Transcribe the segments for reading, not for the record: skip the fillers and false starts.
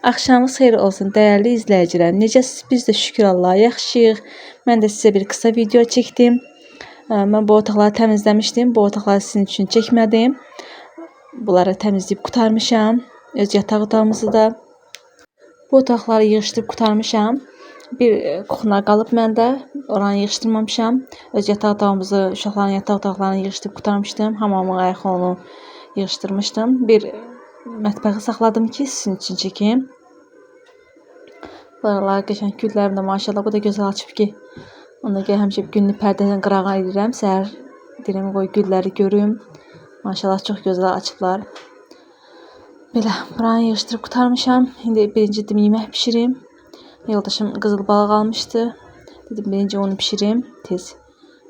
Axşamınız xeyir olsun dəyərli izləyicilər. Necəsiz? Biz də şükür Allaha yaxşıyıq. Mən də sizə bir qısa video çəkdim. Mən bu otaqları təmizləmişdim. Bu otaqları sizin üçün çəkmədim. Bunları təmizləyib qurtarmışam. Öz yataq otağımızı da. Bu otaqları yığışdırıb qurtarmışam. Bir kuxna qalıb məndə. Oranı yığışdırmamışam. Öz yataq otağımızı, uşaqların yataq otaqlarını yığışdırıb qurtarmışdım. Hamamın ayaqlarını yığışdırmışdım. Bir mətbəxi saxladım ki, sizin üçün çəkim. Buralar qəşəng güllərim də maşallah. Bu da gözəl açıb ki. Ona görə həmişə günlük pərdədən qırağa edirəm. Səhər deyirəm qoy gülləri görüm. Maşallah çox gözəl açıblar. Belə buranı yığışdırıb qurtarmışam. İndi birinci dedim yemək bişirim. Yoldaşım qızıl balıq almışdı. Dedim birinci onu bişirim tez.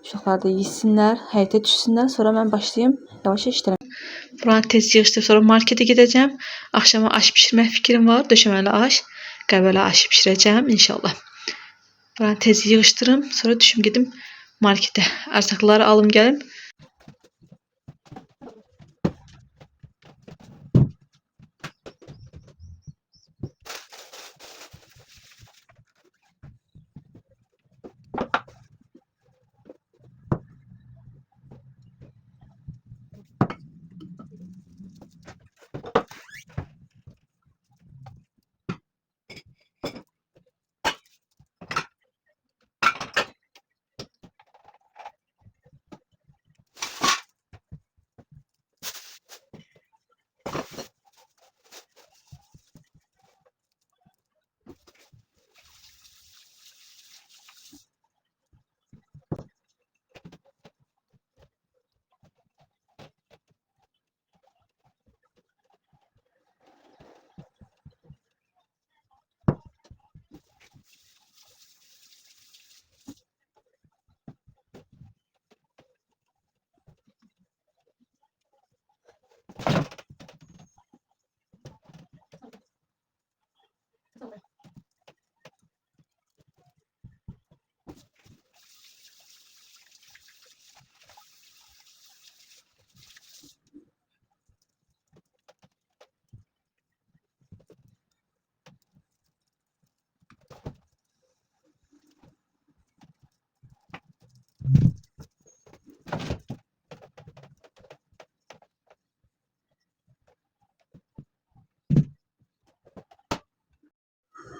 Uşaqlar da yesinlər, həyətə düşsünlər. Sonra mən başlayayım yavaş işlərəm. Buranı tez yığışdırıb sonra markete gedəcəm. Axşama aş bişirmək fikrim var. Döşəməli aş. Qəbələ aşı bişirəcəm inşallah. Buranı tez yığışdırım. Sonra düşüm gedim markete. Ərzaqları alım gəlim.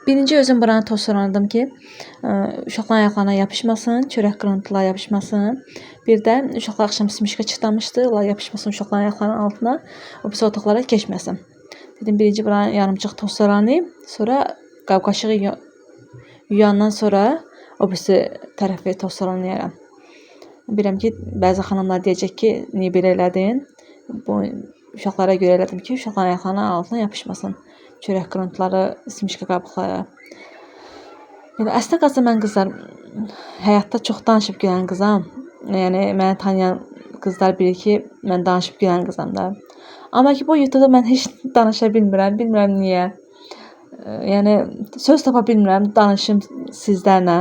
Birinci özüm buranı tozlandım ki, uşaqların ayaqlarına yapışmasın, çörək qırıntılar yapışmasın. Bir də uşaqlar axşam simişka çıtlamışdı, onlar yapışmasın uşaqların ayaqlarının altına, o pis otaqlara keçməsin. Dedim birinci buranı yarımcıq tozlanayım, sonra qab-qaşığı yuyandan sonra o birisi tərəfi tozlanayaram. Bilirəm ki, bəzi xanımlar deyəcək ki, niyə belə elədin? Bu uşaqlara görə elədim ki, uşaqların ayaqlarının altına yapışmasın. Çörək qırıntıları, simişka qabıqları. Əslində qalsa mən qızlar həyatda çox danışıb gələn qızam. Yəni məni tanıyan qızlar bilir ki, mən danışıb gələn qızam da. Amma ki bu YouTube'da mən heç danışa bilmirəm, bilmirəm niyə. Yəni söz tapa bilmirəm, danışım sizlərlə.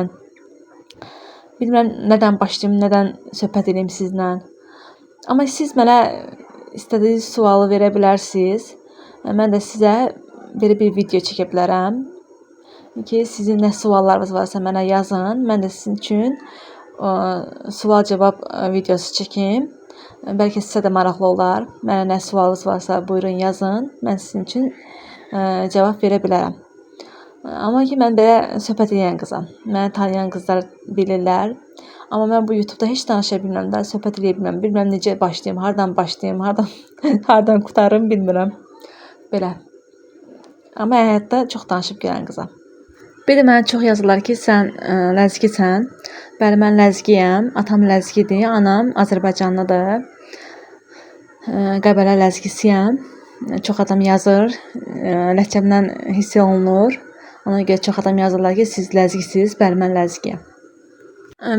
Bilmirəm nədən başlayım, nədən söhbət edeyim sizlə. Amma siz mənə istədiyiniz sualı verə bilərsiniz. Mən də sizə belə bir video çəkə bilərəm ki, sizin nə suallarınız varsa mənə yazın. Mən də sizin üçün sual-cavab videosu çəkim. Bəlkə sizə də maraqlı olar. Mənə nə sualınız varsa buyurun yazın. Mən sizin üçün cavab verə bilərəm. Amma ki, mən belə söhbət edən qızam. Məni tanıyan qızlar bilirlər. Amma mən bu YouTube'da heç danışa bilmirəm də, söhbət edə bilmirəm. Bilmirəm necə başlayım, hardan başlayım, hardan qutarım bilmirəm. Belə. Amma həyatda çox danışıb gələn qızam. Bir də mənə çox yazırlar ki, sən ləzgisən. Bəli, mən ləzgiyəm. Atam ləzgidir, anam Azərbaycanlıdır. Qəbələ ləzgisiyəm. Çox adam yazır. Ləhcəmdən hiss olunur. Ona görə çox adam yazırlar ki, siz ləzgisiniz. Bəli, mən ləzgiyəm.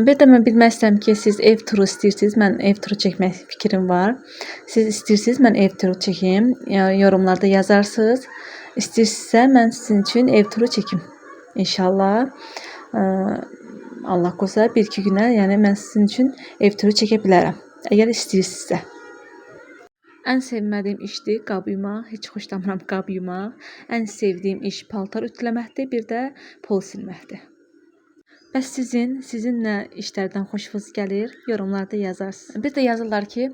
Bir də mən bilmək istəyirəm ki, siz ev turu istəyirsiniz. Mən ev turu çəkmək fikrim var. Siz istəyirsiniz, mən ev turu çəkim. Yorumlarda yazarsınız. İstəyirsinizsə, mən sizin üçün ev turu çəkim. İnşallah. Allah qoysa, 1-2 günə, yəni mən sizin üçün ev turu çəkə bilərəm. Əgər istəyirsinizsə. Ən sevmədiyim işdir qab yumaq. Heç xoşlamıram qab yumaq. Ən sevdiyim iş paltar ütüləməkdir, bir də pol silməkdir. Bəs sizin nə işlərdən xoşunuz gəlir? Yorumlarda yazarsınız. Bir də yazırlar ki,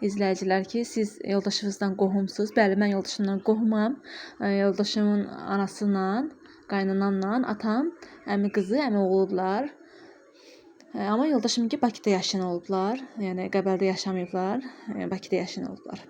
izləyicilər ki, siz yoldaşınızdan qohumsuz. Bəli, mən yoldaşımdan qohumam. Yoldaşımın anasıyla, qaynanamla atam, əmi qızı, əmi oğludular. Amma yoldaşımınki Bakıda yaşayan olublar. Yəni Qəbərdə yaşamayıblar. Bakıda yaşayan olublar.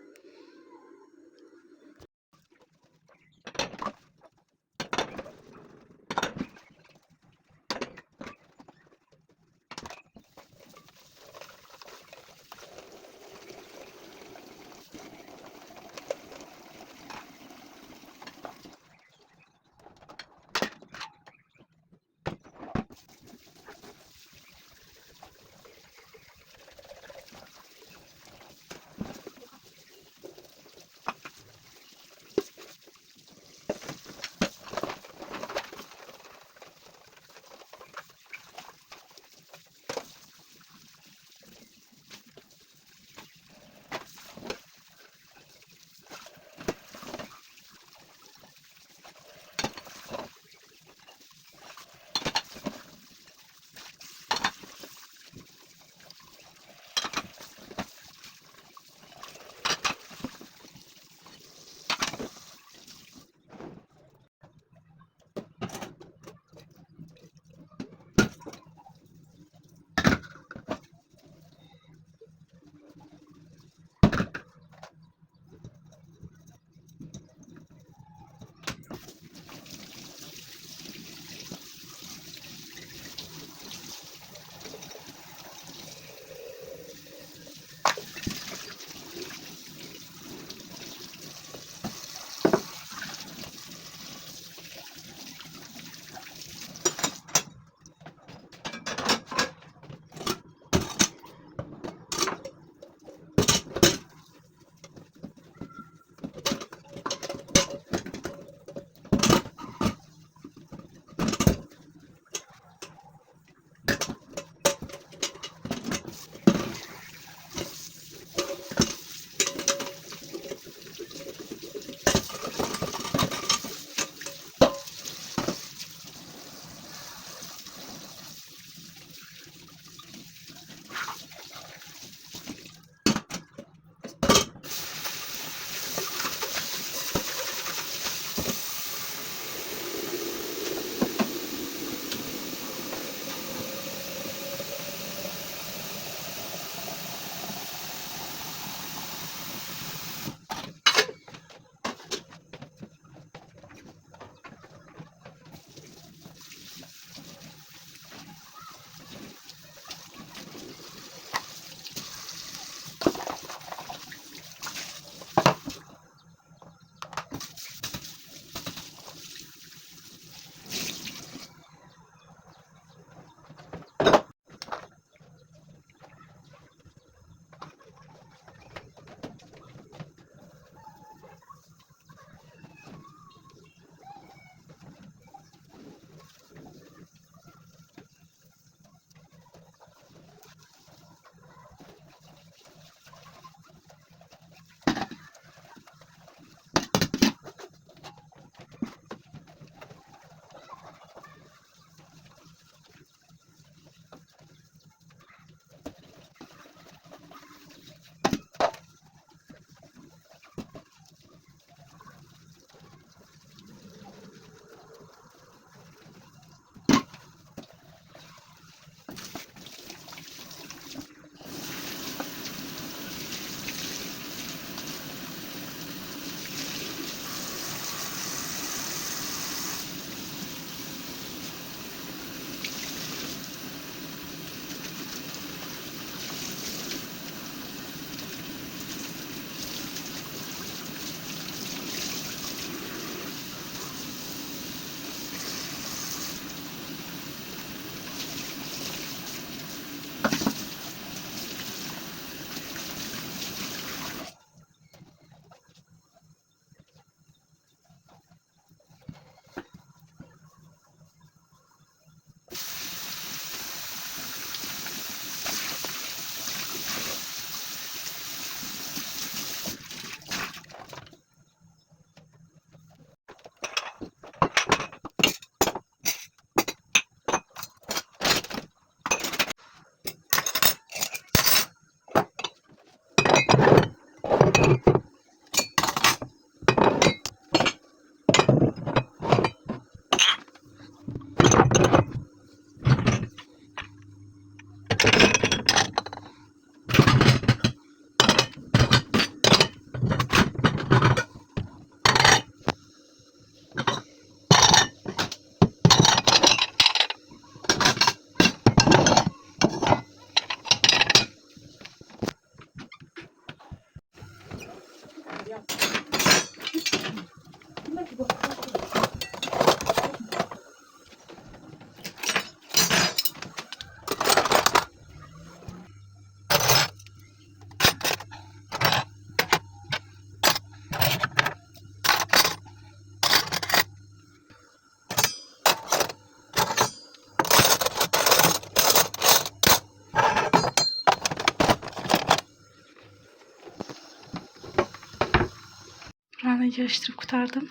yığışdırıb qurtardım.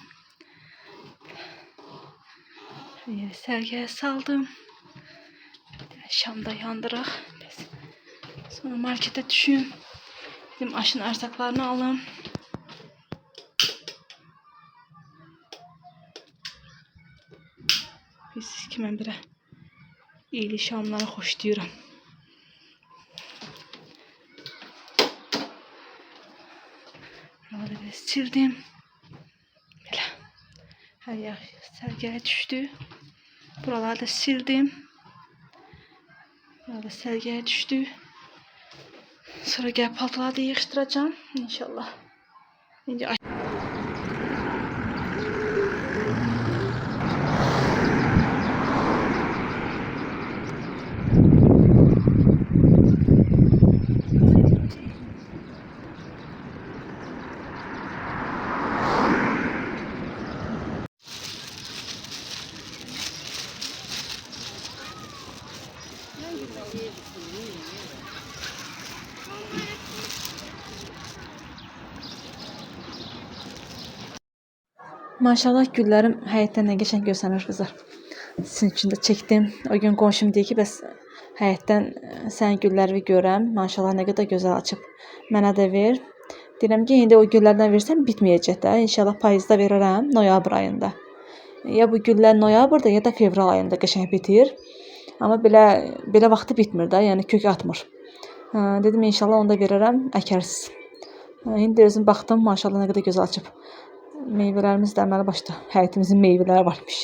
Yeri sərgiyə saldım. Şamda yandıraq. Sonra markete düşüm. Dedim aşın ərzaqlarını alım. Bilirsiniz ki, mən belə iyili şamları xoşlayıram. Buraları biraz sildim. Belə. Hər yer sərgiyə düşdü. Buraları da sildim. Buraları sərgiyə düşdü. Sonra gəlib paltarları da yığışdıracağım. İnşallah. İndi maşallah güllərim həyətdən nə qəşəng görsənir qızlar. Sizin üçün də çəkdim. O gün qonşum deyir ki, bəs həyətdən sən gülləri görəm. Maşallah nə qədər gözəl açıb. Mənə də ver. Deyirəm ki, indi o güllərdən versəm bitməyəcək də. İnşallah payızda verərəm, noyabr ayında. Ya bu güllər noyabrda, ya da fevral ayında qəşəng bitir. Amma belə vaxtı bitmir də, yəni kök atmır. Dedim inşallah onu da verərəm, əkərsiz. İndi özüm baxdım, maşallah nə qədər gözəl açıb. Meyvələrimiz də əməli başda. Həyətimizin meyvələri varmış.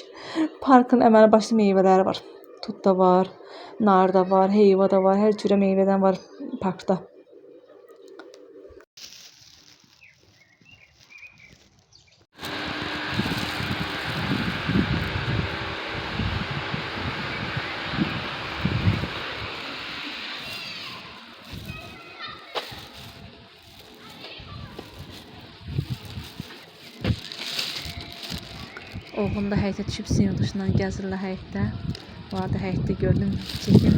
Parkın əməli başda meyvələri var. Tut da var, nar da var, heyva da var, hər cürə meyvədən var parkda. Oğlum da həyətə düşüb siyoduşla gəzirlər həyətdə. Bu arada həyətdə gördüm, çəkim.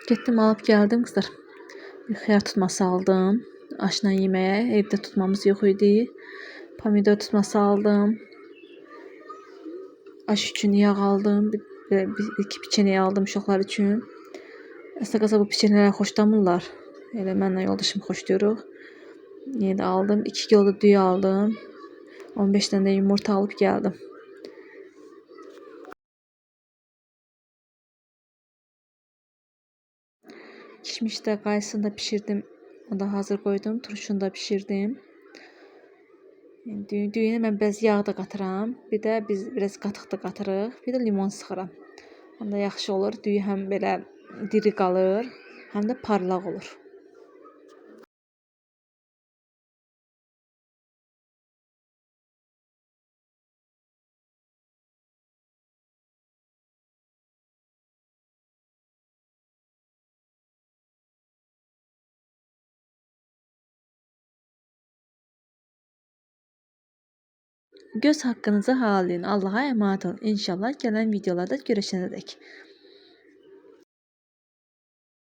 Getdim, alıb gəldim qızlar. Bir xiyar tutması aldım. Aşla yeməyə, evdə tutmamız yox idi. Pomidor tutması aldım. Aş üçün yağ aldım. İki piçeneyi aldım uşaqlar üçün. Əslində qıza bu piçeneləri xoşlamırlar. Elə mənlə yoldaşım xoşlayırıq. Yenə də aldım. 2 kilo da düyü aldım. 15 dənə də yumurta alıb gəldim. Kişmişdə qaysını da pişirdim. Onu da hazır qoydum. Turşunu da pişirdim. Düyünə mən biraz yağ da qatıram. Bir də biz biraz qatıq da qatırıq. Bir də limon sıxıram. Onda yaxşı olur. Düyü həm belə diri qalır, həm də parlaq olur. Göz haqqınızı hallayın. Allah'a emanet olun. İnşallah gələn videolarda görüşənədək.